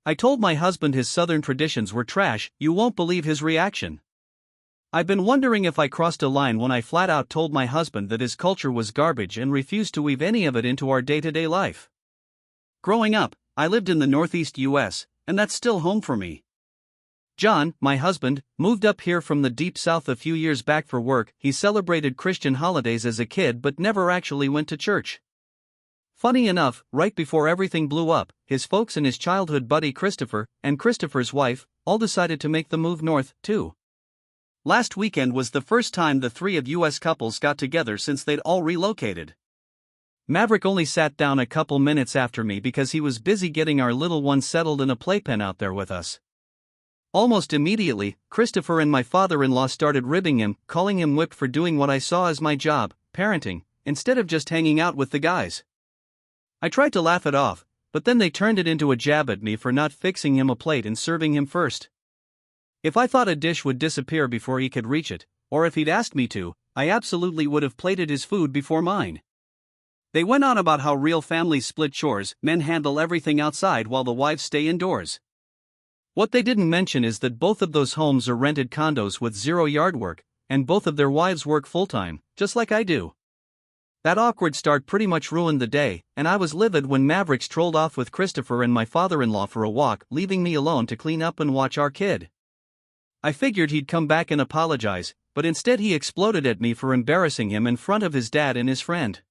I told my husband his southern traditions were trash. You won't believe his reaction. I've been wondering if I crossed a line when I flat out told my husband that his culture was garbage and refused to weave any of it into our day-to-day life. Growing up, I lived in the Northeast US, and that's still home for me. John, my husband, moved up here from the deep south a few years back for work. He celebrated Christian holidays as a kid but never actually went to church. Funny enough, right before everything blew up, his folks and his childhood buddy Christopher, and Christopher's wife, all decided to make the move north, too. Last weekend was the first time the three of US couples got together since they'd all relocated. Maverick only sat down a couple minutes after me because he was busy getting our little one settled in a playpen out there with us. Almost immediately, Christopher and my father-in-law started ribbing him, calling him whipped for doing what I saw as my job, parenting, instead of just hanging out with the guys. I tried to laugh it off, but then they turned it into a jab at me for not fixing him a plate and serving him first. If I thought a dish would disappear before he could reach it, or if he'd asked me to, I absolutely would have plated his food before mine. They went on about how real families split chores, men handle everything outside while the wives stay indoors. What they didn't mention is that both of those homes are rented condos with zero yard work, and both of their wives work full-time, just like I do. That awkward start pretty much ruined the day, and I was livid when Maverick strolled off with Christopher and my father-in-law for a walk, leaving me alone to clean up and watch our kid. I figured he'd come back and apologize, but instead he exploded at me for embarrassing him in front of his dad and his friend.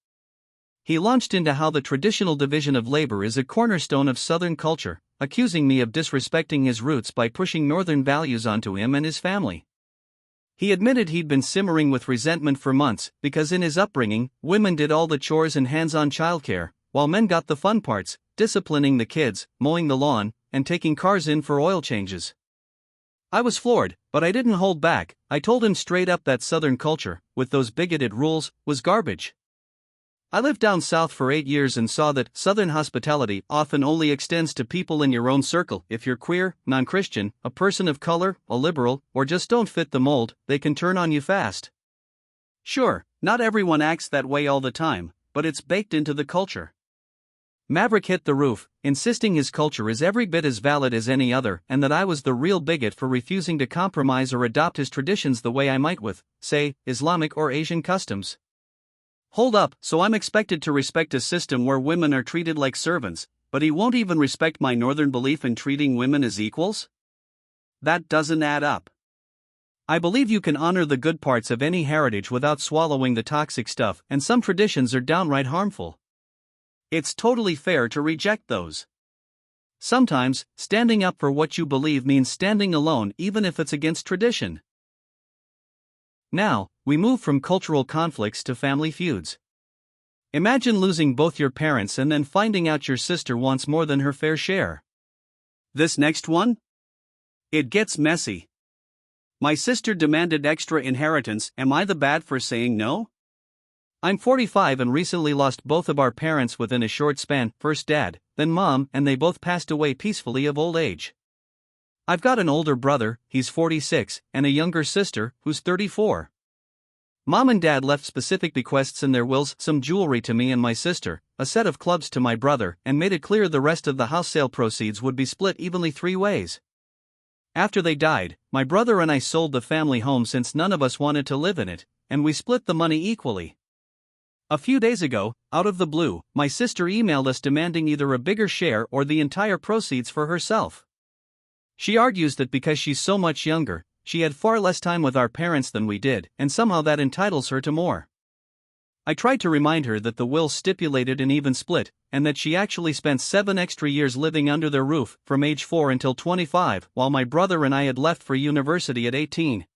He launched into how the traditional division of labor is a cornerstone of Southern culture, accusing me of disrespecting his roots by pushing Northern values onto him and his family. He admitted he'd been simmering with resentment for months because in his upbringing, women did all the chores and hands-on childcare, while men got the fun parts, disciplining the kids, mowing the lawn, and taking cars in for oil changes. I was floored, but I didn't hold back. I told him straight up that Southern culture, with those bigoted rules, was garbage. I lived down south for 8 years and saw that Southern hospitality often only extends to people in your own circle. If you're queer, non-Christian, a person of color, a liberal, or just don't fit the mold, they can turn on you fast. Sure, not everyone acts that way all the time, but it's baked into the culture. Maverick hit the roof, insisting his culture is every bit as valid as any other and that I was the real bigot for refusing to compromise or adopt his traditions the way I might with, say, Islamic or Asian customs. Hold up, so I'm expected to respect a system where women are treated like servants, but he won't even respect my Northern belief in treating women as equals? That doesn't add up. I believe you can honor the good parts of any heritage without swallowing the toxic stuff, and some traditions are downright harmful. It's totally fair to reject those. Sometimes, standing up for what you believe means standing alone even if it's against tradition. Now, we move from cultural conflicts to family feuds. Imagine losing both your parents and then finding out your sister wants more than her fair share. This next one? It gets messy. My sister demanded extra inheritance. Am I the bad for saying no? I'm 45 and recently lost both of our parents within a short span, first dad, then mom, and they both passed away peacefully of old age. I've got an older brother, he's 46, and a younger sister, who's 34. Mom and dad left specific bequests in their wills, some jewelry to me and my sister, a set of clubs to my brother, and made it clear the rest of the house sale proceeds would be split evenly 3 ways. After they died, my brother and I sold the family home since none of us wanted to live in it, and we split the money equally. A few days ago, out of the blue, my sister emailed us demanding either a bigger share or the entire proceeds for herself. She argues that because she's so much younger, she had far less time with our parents than we did, and somehow that entitles her to more. I tried to remind her that the will stipulated an even split, and that she actually spent 7 extra years living under their roof, from age 4 until 25, while my brother and I had left for university at 18.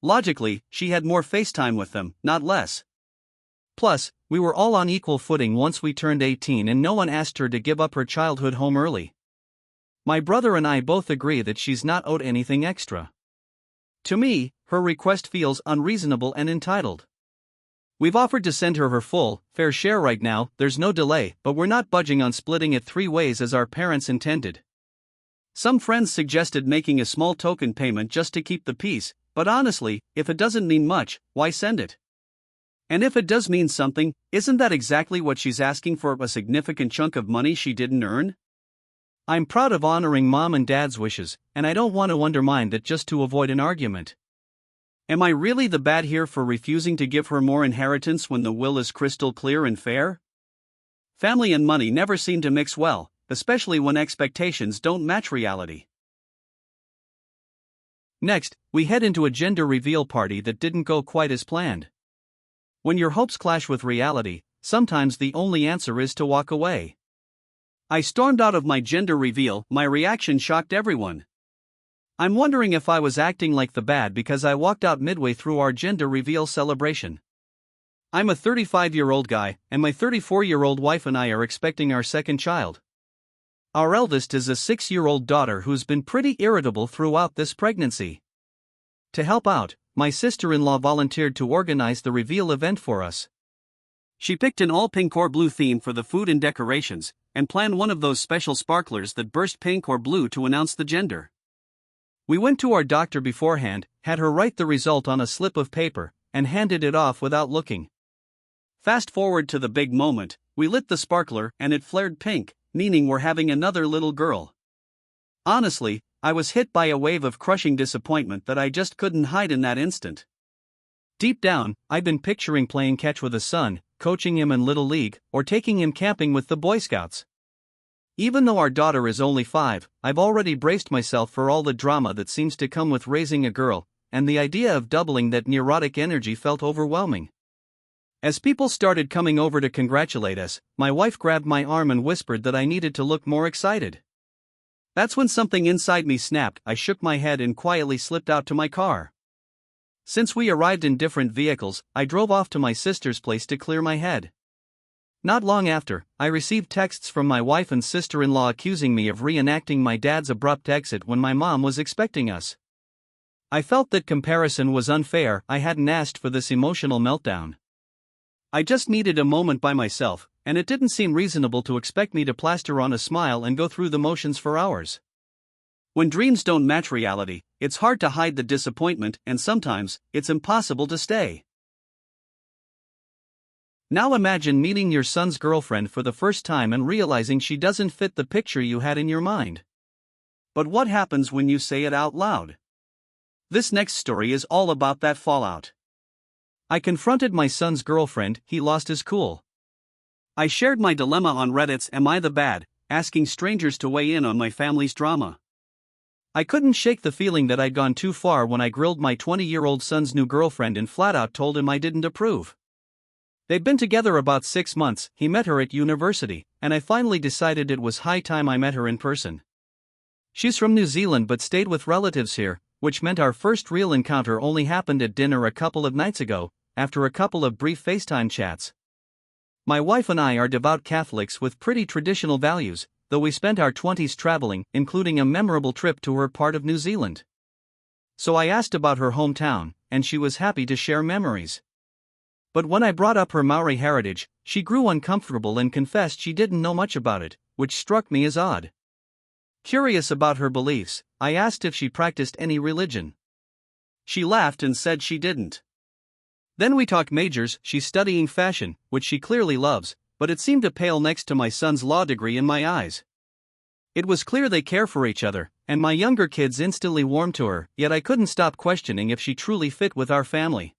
Logically, she had more face time with them, not less. Plus, we were all on equal footing once we turned 18 and no one asked her to give up her childhood home early. My brother and I both agree that she's not owed anything extra. To me, her request feels unreasonable and entitled. We've offered to send her full, fair share right now, there's no delay, but we're not budging on splitting it 3 ways as our parents intended. Some friends suggested making a small token payment just to keep the peace, but honestly, if it doesn't mean much, why send it? And if it does mean something, isn't that exactly what she's asking for, a significant chunk of money she didn't earn? I'm proud of honoring mom and dad's wishes, and I don't want to undermine that just to avoid an argument. Am I really the bad here for refusing to give her more inheritance when the will is crystal clear and fair? Family and money never seem to mix well, especially when expectations don't match reality. Next, we head into a gender reveal party that didn't go quite as planned. When your hopes clash with reality, sometimes the only answer is to walk away. I stormed out of my gender reveal. My reaction shocked everyone. I'm wondering if I was acting like the bad because I walked out midway through our gender reveal celebration. I'm a 35-year-old guy, and my 34-year-old wife and I are expecting our second child. Our eldest is a 6-year-old daughter who's been pretty irritable throughout this pregnancy. To help out, my sister-in-law volunteered to organize the reveal event for us. She picked an all-pink or blue theme for the food and decorations, and planned one of those special sparklers that burst pink or blue to announce the gender. We went to our doctor beforehand, had her write the result on a slip of paper, and handed it off without looking. Fast forward to the big moment, we lit the sparkler and it flared pink, meaning we're having another little girl. Honestly, I was hit by a wave of crushing disappointment that I just couldn't hide in that instant. Deep down, I'd been picturing playing catch with a son, coaching him in Little League, or taking him camping with the Boy Scouts. Even though our daughter is only 5, I've already braced myself for all the drama that seems to come with raising a girl, and the idea of doubling that neurotic energy felt overwhelming. As people started coming over to congratulate us, my wife grabbed my arm and whispered that I needed to look more excited. That's when something inside me snapped. I shook my head and quietly slipped out to my car. Since we arrived in different vehicles, I drove off to my sister's place to clear my head. Not long after, I received texts from my wife and sister-in-law accusing me of reenacting my dad's abrupt exit when my mom was expecting us. I felt that comparison was unfair. I hadn't asked for this emotional meltdown. I just needed a moment by myself, and it didn't seem reasonable to expect me to plaster on a smile and go through the motions for hours. When dreams don't match reality, it's hard to hide the disappointment, and sometimes, it's impossible to stay. Now imagine meeting your son's girlfriend for the first time and realizing she doesn't fit the picture you had in your mind. But what happens when you say it out loud? This next story is all about that fallout. I confronted my son's girlfriend. He lost his cool. I shared my dilemma on Reddit's Am I the Bad?, asking strangers to weigh in on my family's drama. I couldn't shake the feeling that I'd gone too far when I grilled my 20-year-old son's new girlfriend and flat out told him I didn't approve. They'd been together about 6 months. He met her at university, and I finally decided it was high time I met her in person. She's from New Zealand but stayed with relatives here, which meant our first real encounter only happened at dinner a couple of nights ago, after a couple of brief FaceTime chats. My wife and I are devout Catholics with pretty traditional values, though we spent our 20s traveling, including a memorable trip to her part of New Zealand. So I asked about her hometown, and she was happy to share memories. But when I brought up her Maori heritage, she grew uncomfortable and confessed she didn't know much about it, which struck me as odd. Curious about her beliefs, I asked if she practiced any religion. She laughed and said she didn't. Then we talked majors. She's studying fashion, which she clearly loves, but it seemed to pale next to my son's law degree in my eyes. It was clear they care for each other, and my younger kids instantly warmed to her, yet I couldn't stop questioning if she truly fit with our family.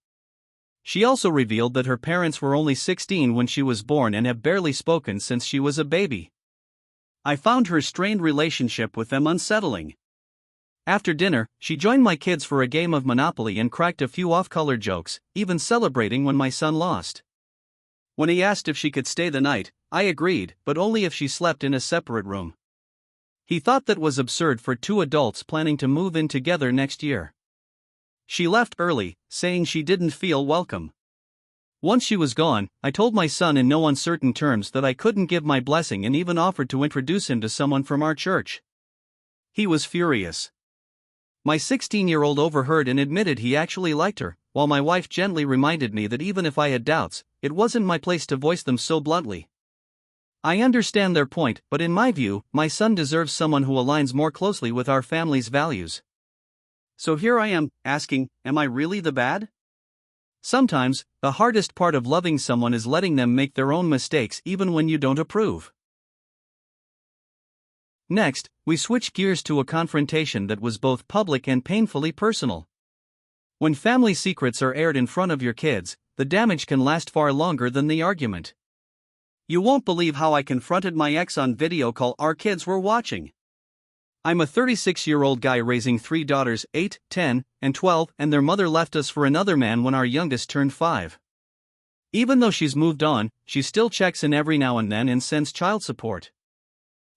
She also revealed that her parents were only 16 when she was born and have barely spoken since she was a baby. I found her strained relationship with them unsettling. After dinner, she joined my kids for a game of Monopoly and cracked a few off-color jokes, even celebrating when my son lost. When he asked if she could stay the night, I agreed, but only if she slept in a separate room. He thought that was absurd for 2 adults planning to move in together next year. She left early, saying she didn't feel welcome. Once she was gone, I told my son in no uncertain terms that I couldn't give my blessing and even offered to introduce him to someone from our church. He was furious. My 16-year-old overheard and admitted he actually liked her, while my wife gently reminded me that even if I had doubts, it wasn't my place to voice them so bluntly. I understand their point, but in my view, my son deserves someone who aligns more closely with our family's values. So here I am, asking, am I really the bad? Sometimes, the hardest part of loving someone is letting them make their own mistakes even when you don't approve. Next, we switched gears to a confrontation that was both public and painfully personal. When family secrets are aired in front of your kids, the damage can last far longer than the argument. You won't believe how I confronted my ex on video call our kids were watching. I'm a 36-year-old guy raising 3 daughters, 8, 10, and 12, and their mother left us for another man when our youngest turned 5. Even though she's moved on, she still checks in every now and then and sends child support.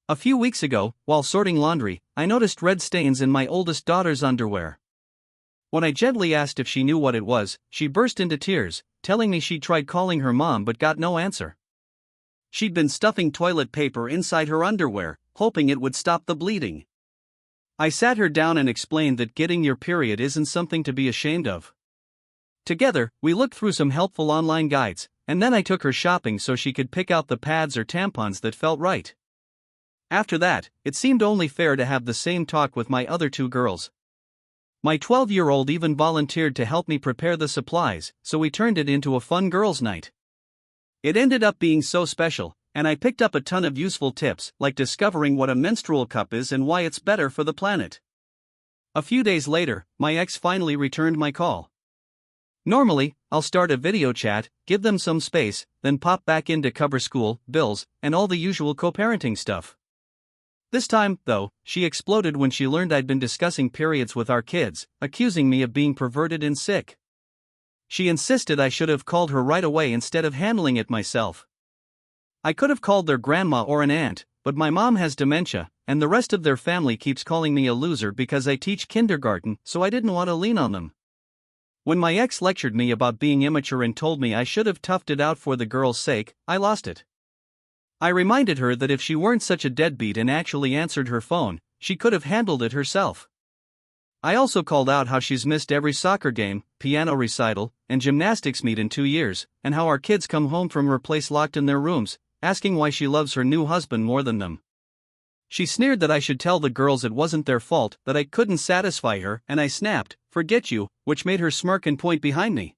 A few weeks ago, while sorting laundry, I noticed red stains in my oldest daughter's underwear. When I gently asked if she knew what it was, she burst into tears, telling me she'd tried calling her mom but got no answer. She'd been stuffing toilet paper inside her underwear, hoping it would stop the bleeding. I sat her down and explained that getting your period isn't something to be ashamed of. Together, we looked through some helpful online guides, and then I took her shopping so she could pick out the pads or tampons that felt right. After that, it seemed only fair to have the same talk with my other 2 girls. My 12-year-old even volunteered to help me prepare the supplies, so we turned it into a fun girls' night. It ended up being so special, and I picked up a ton of useful tips, like discovering what a menstrual cup is and why it's better for the planet. A few days later, my ex finally returned my call. Normally, I'll start a video chat, give them some space, then pop back in to cover school, bills, and all the usual co-parenting stuff. This time, though, she exploded when she learned I'd been discussing periods with our kids, accusing me of being perverted and sick. She insisted I should have called her right away instead of handling it myself. I could have called their grandma or an aunt, but my mom has dementia, and the rest of their family keeps calling me a loser because I teach kindergarten, so I didn't want to lean on them. When my ex lectured me about being immature and told me I should have toughed it out for the girl's sake, I lost it. I reminded her that if she weren't such a deadbeat and actually answered her phone, she could have handled it herself. I also called out how she's missed every soccer game, piano recital, and gymnastics meet in 2 years, and how our kids come home from her place locked in their rooms, asking why she loves her new husband more than them. She sneered that I should tell the girls it wasn't their fault, that I couldn't satisfy her, and I snapped, "Forget you," which made her smirk and point behind me.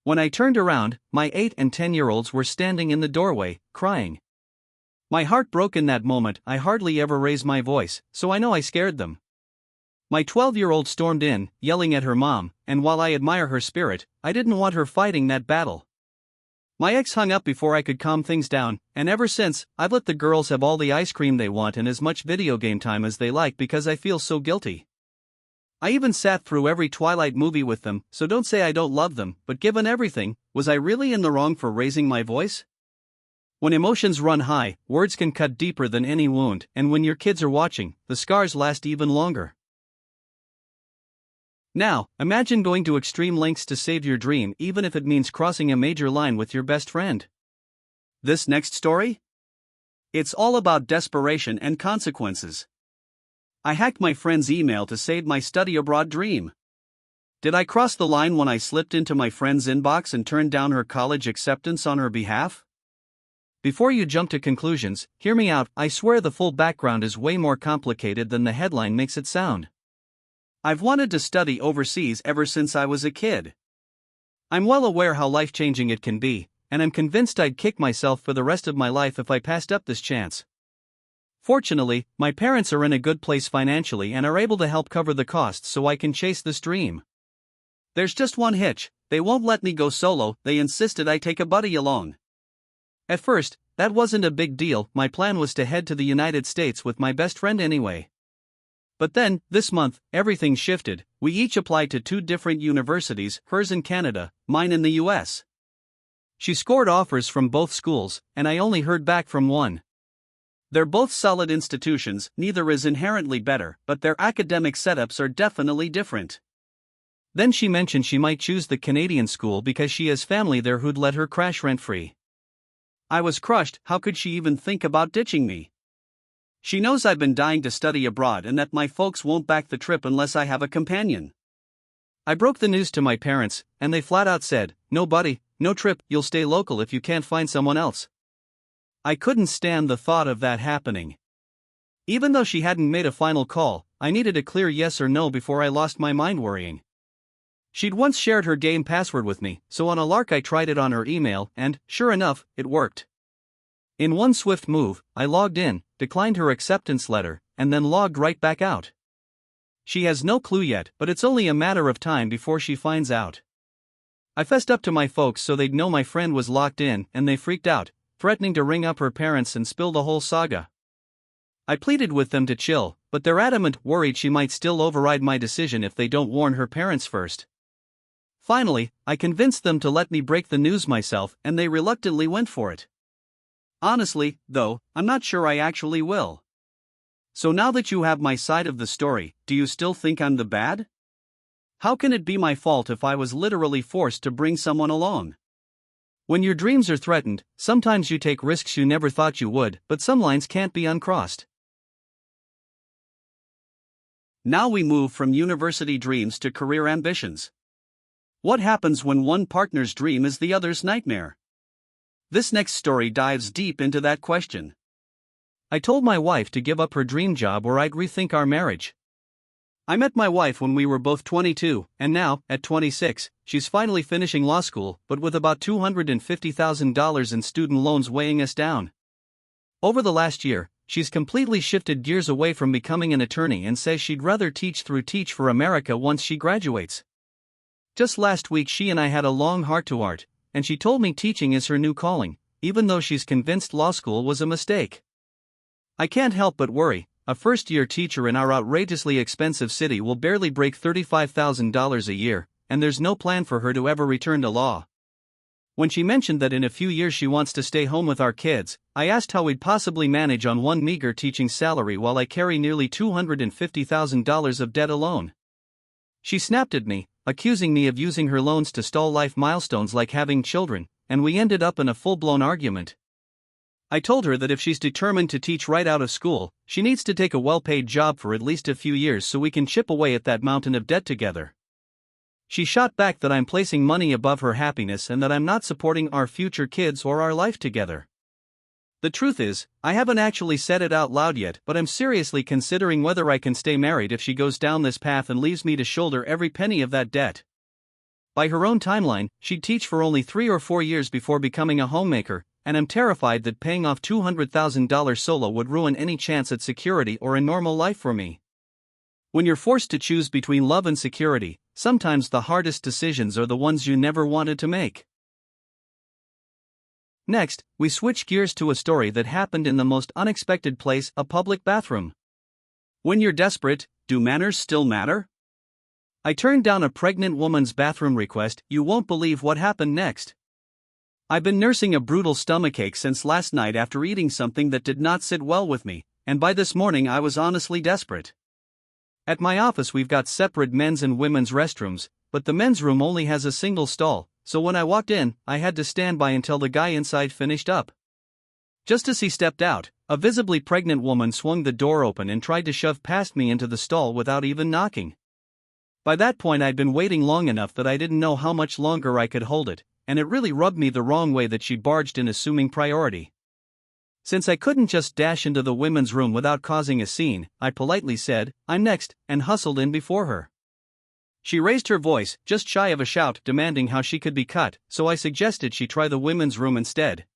When I turned around, my 8 and 10-year-olds were standing in the doorway, crying. My heart broke in that moment. I hardly ever raise my voice, so I know I scared them. My 12-year-old stormed in, yelling at her mom, and while I admire her spirit, I didn't want her fighting that battle. My ex hung up before I could calm things down, and ever since, I've let the girls have all the ice cream they want and as much video game time as they like because I feel so guilty. I even sat through every Twilight movie with them, so don't say I don't love them, but given everything, was I really in the wrong for raising my voice? When emotions run high, words can cut deeper than any wound, and when your kids are watching, the scars last even longer. Now, imagine going to extreme lengths to save your dream even if it means crossing a major line with your best friend. This next story? It's all about desperation and consequences. I hacked my friend's email to save my study abroad dream. Did I cross the line when I slipped into my friend's inbox and turned down her college acceptance on her behalf? Before you jump to conclusions, hear me out. I swear the full background is way more complicated than the headline makes it sound. I've wanted to study overseas ever since I was a kid. I'm well aware how life-changing it can be, and I'm convinced I'd kick myself for the rest of my life if I passed up this chance. Fortunately, my parents are in a good place financially and are able to help cover the costs so I can chase this dream. There's just one hitch: they won't let me go solo. They insisted I take a buddy along. At first, that wasn't a big deal. My plan was to head to the United States with my best friend anyway. But then, this month, everything shifted. We each applied to 2 different universities, hers in Canada, mine in the US. She scored offers from both schools, and I only heard back from one. They're both solid institutions, neither is inherently better, but their academic setups are definitely different. Then she mentioned she might choose the Canadian school because she has family there who'd let her crash rent-free. I was crushed. How could she even think about ditching me? She knows I've been dying to study abroad and that my folks won't back the trip unless I have a companion. I broke the news to my parents, and they flat out said, "No buddy, no trip, you'll stay local if you can't find someone else." I couldn't stand the thought of that happening. Even though she hadn't made a final call, I needed a clear yes or no before I lost my mind worrying. She'd once shared her game password with me, so on a lark I tried it on her email, and, sure enough, it worked. In one swift move, I logged in, declined her acceptance letter, and then logged right back out. She has no clue yet, but it's only a matter of time before she finds out. I fessed up to my folks so they'd know my friend was locked in, and they freaked out, threatening to ring up her parents and spill the whole saga. I pleaded with them to chill, but they're adamant, worried she might still override my decision if they don't warn her parents first. Finally, I convinced them to let me break the news myself, and they reluctantly went for it. Honestly, though, I'm not sure I actually will. So now that you have my side of the story, do you still think I'm the bad? How can it be my fault if I was literally forced to bring someone along? When your dreams are threatened, sometimes you take risks you never thought you would, but some lines can't be uncrossed. Now we move from university dreams to career ambitions. What happens when one partner's dream is the other's nightmare? This next story dives deep into that question. I told my wife to give up her dream job or I'd rethink our marriage. I met my wife when we were both 22, and now, at 26, she's finally finishing law school, but with about $250,000 in student loans weighing us down. Over the last year, she's completely shifted gears away from becoming an attorney and says she'd rather teach through Teach for America once she graduates. Just last week she and I had a long heart-to-heart, and she told me teaching is her new calling, even though she's convinced law school was a mistake. I can't help but worry. A first-year teacher in our outrageously expensive city will barely break $35,000 a year, and there's no plan for her to ever return to law. When she mentioned that in a few years she wants to stay home with our kids, I asked how we'd possibly manage on one meager teaching salary while I carry nearly $250,000 of debt alone. She snapped at me, accusing me of using her loans to stall life milestones like having children, and we ended up in a full-blown argument. I told her that if she's determined to teach right out of school, she needs to take a well-paid job for at least a few years so we can chip away at that mountain of debt together. She shot back that I'm placing money above her happiness and that I'm not supporting our future kids or our life together. The truth is, I haven't actually said it out loud yet, but I'm seriously considering whether I can stay married if she goes down this path and leaves me to shoulder every penny of that debt. By her own timeline, she'd teach for only 3 or 4 years before becoming a homemaker, and I'm terrified that paying off $200,000 solo would ruin any chance at security or a normal life for me. When you're forced to choose between love and security, sometimes the hardest decisions are the ones you never wanted to make. Next, we switch gears to a story that happened in the most unexpected place, a public bathroom. When you're desperate, do manners still matter? I turned down a pregnant woman's bathroom request. You won't believe what happened next. I've been nursing a brutal stomachache since last night after eating something that did not sit well with me, and by this morning I was honestly desperate. At my office we've got separate men's and women's restrooms, but the men's room only has a single stall, so when I walked in, I had to stand by until the guy inside finished up. Just as he stepped out, a visibly pregnant woman swung the door open and tried to shove past me into the stall without even knocking. By that point I'd been waiting long enough that I didn't know how much longer I could hold it, and it really rubbed me the wrong way that she barged in assuming priority. Since I couldn't just dash into the women's room without causing a scene, I politely said, "I'm next," and hustled in before her. She raised her voice, just shy of a shout, demanding how she could be cut, so I suggested she try the women's room instead.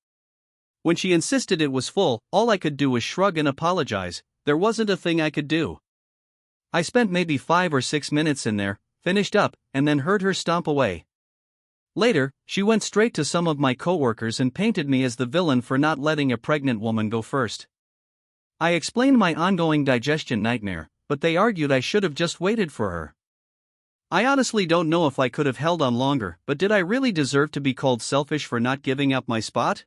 When she insisted it was full, all I could do was shrug and apologize. There wasn't a thing I could do. I spent maybe 5 or 6 minutes in there, finished up, and then heard her stomp away. Later, she went straight to some of my coworkers and painted me as the villain for not letting a pregnant woman go first. I explained my ongoing digestion nightmare, but they argued I should have just waited for her. I honestly don't know if I could have held on longer, but did I really deserve to be called selfish for not giving up my spot?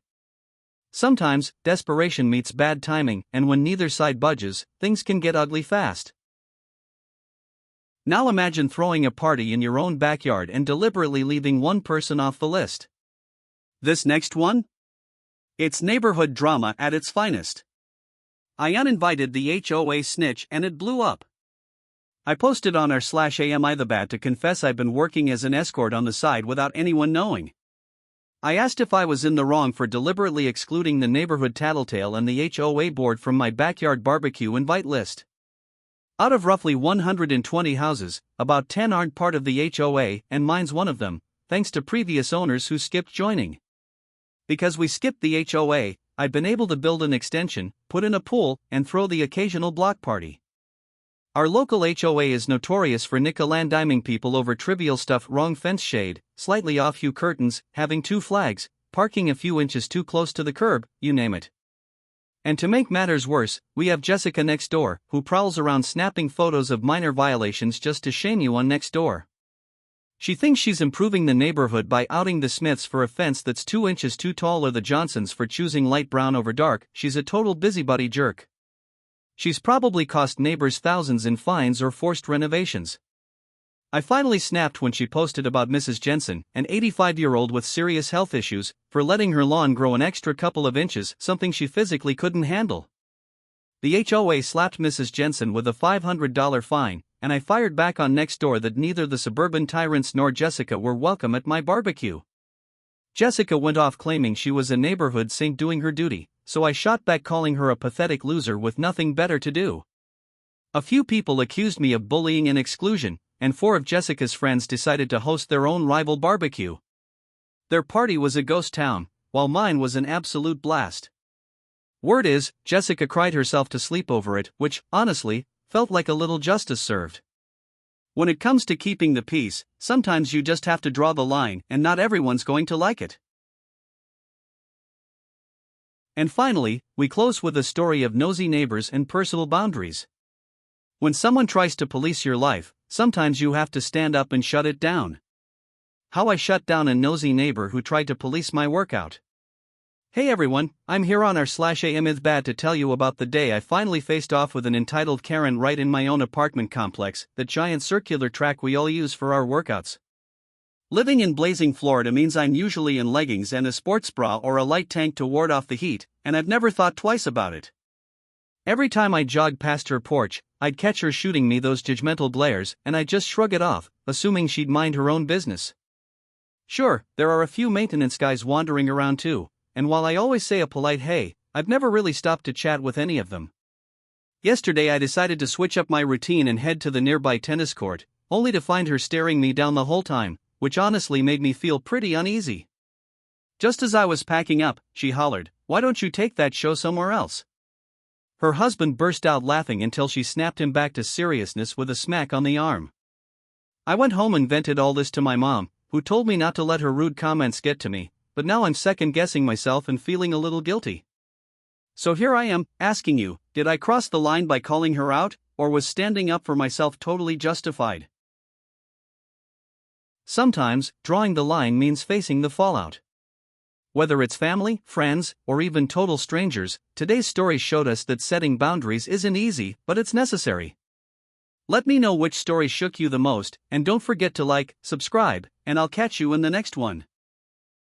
Sometimes, desperation meets bad timing, and when neither side budges, things can get ugly fast. Now imagine throwing a party in your own backyard and deliberately leaving one person off the list. This next one? It's neighborhood drama at its finest. I uninvited the HOA Snitch and it blew up. I posted on r/AMITheBat to confess I've been working as an escort on the side without anyone knowing. I asked if I was in the wrong for deliberately excluding the neighborhood tattletale and the HOA board from my backyard barbecue invite list. Out of roughly 120 houses, about 10 aren't part of the HOA, and mine's one of them, thanks to previous owners who skipped joining. Because we skipped the HOA, I'd been able to build an extension, put in a pool, and throw the occasional block party. Our local HOA is notorious for nickel-and-diming people over trivial stuff: wrong fence shade, slightly off-hue curtains, having 2 flags, parking a few inches too close to the curb, you name it. And to make matters worse, we have Jessica next door, who prowls around snapping photos of minor violations just to shame you on next door. She thinks she's improving the neighborhood by outing the Smiths for a fence that's 2 inches too tall or the Johnsons for choosing light brown over dark. She's a total busybody jerk. She's probably cost neighbors thousands in fines or forced renovations. I finally snapped when she posted about Mrs. Jensen, an 85-year-old with serious health issues, for letting her lawn grow an extra couple of inches, something she physically couldn't handle. The HOA slapped Mrs. Jensen with a $500 fine, and I fired back on next door that neither the suburban tyrants nor Jessica were welcome at my barbecue. Jessica went off claiming she was a neighborhood saint doing her duty, so I shot back calling her a pathetic loser with nothing better to do. A few people accused me of bullying and exclusion, and 4 of Jessica's friends decided to host their own rival barbecue. Their party was a ghost town, while mine was an absolute blast. Word is, Jessica cried herself to sleep over it, which, honestly, felt like a little justice served. When it comes to keeping the peace, sometimes you just have to draw the line, and not everyone's going to like it. And finally, we close with a story of nosy neighbors and personal boundaries. When someone tries to police your life, sometimes you have to stand up and shut it down. How I shut down a nosy neighbor who tried to police my workout. Hey everyone, I'm here on r/amithbad to tell you about the day I finally faced off with an entitled Karen right in my own apartment complex, the giant circular track we all use for our workouts. Living in blazing Florida means I'm usually in leggings and a sports bra or a light tank to ward off the heat, and I've never thought twice about it. Every time I jogged past her porch, I'd catch her shooting me those judgmental glares, and I'd just shrug it off, assuming she'd mind her own business. Sure, there are a few maintenance guys wandering around too, and while I always say a polite hey, I've never really stopped to chat with any of them. Yesterday I decided to switch up my routine and head to the nearby tennis court, only to find her staring me down the whole time, which honestly made me feel pretty uneasy. Just as I was packing up, she hollered, "Why don't you take that show somewhere else?" Her husband burst out laughing until she snapped him back to seriousness with a smack on the arm. I went home and vented all this to my mom, who told me not to let her rude comments get to me, but now I'm second-guessing myself and feeling a little guilty. So here I am, asking you, did I cross the line by calling her out, or was standing up for myself totally justified? Sometimes, drawing the line means facing the fallout. Whether it's family, friends, or even total strangers, today's story showed us that setting boundaries isn't easy, but it's necessary. Let me know which story shook you the most, and don't forget to like, subscribe, and I'll catch you in the next one.